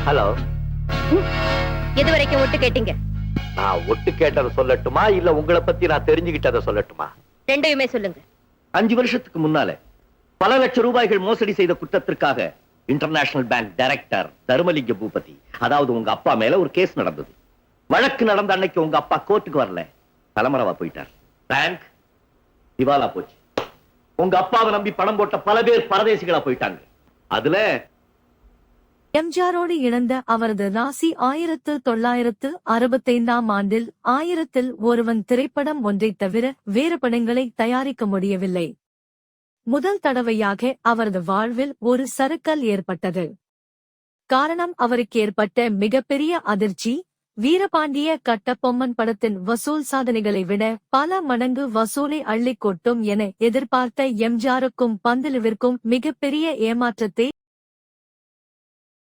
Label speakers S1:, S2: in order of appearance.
S1: Hello.
S2: இது வரைக்கும் ஒட்டு கேட்டீங்க?
S1: நான் ஒட்டு கேட்டதை சொல்லட்டுமா இல்ல உங்களை பத்தி நான் தெரிஞ்சுக்கிட்டதை சொல்லட்டுமா?
S2: ரெண்டையுமே சொல்லுங்க.
S1: 5 வருஷத்துக்கு முன்னால பல லட்சம் ரூபாய்கள் மோசடி செய்த குற்றத்திற்காக international bank director Dharmalinga Boopathi, அதாவது உங்க அப்பா மேல ஒரு கேஸ் நடந்தது. வழக்கு நடந்த அன்னைக்கு உங்க அப்பா கோர்ட்டுக்கு வரல, தலைமறைவா போயிட்டார். பேங்க் திவாலா போச்சு. உங்க அப்பாவை நம்பி பணம் போட்ட பல பேர் பரதேசிகளா போயிட்டாங்க. அதுல
S3: எம்ஜிஆரோடு இணைந்த அவரது ராசி 1965 ஆண்டில் 1000ல் ஒருவன் திரைப்படம் ஒன்றை தவிர வேறு படங்களை தயாரிக்க முடியவில்லை. முதல் தடவையாக அவரது வாழ்வில் ஒரு சறுக்கல் ஏற்பட்டது. காரணம், அவருக்கு ஏற்பட்ட மிகப்பெரிய அதிர்ச்சி. வீரபாண்டிய கட்டபொம்மன் படத்தின் வசூல் சாதனைகளை விட பல மடங்கு வசூலை அள்ளிக் கொட்டும் என எதிர்பார்த்த எம்ஜிஆருக்கும் பந்துலுவிற்கும் மிகப்பெரிய ஏமாற்றத்தை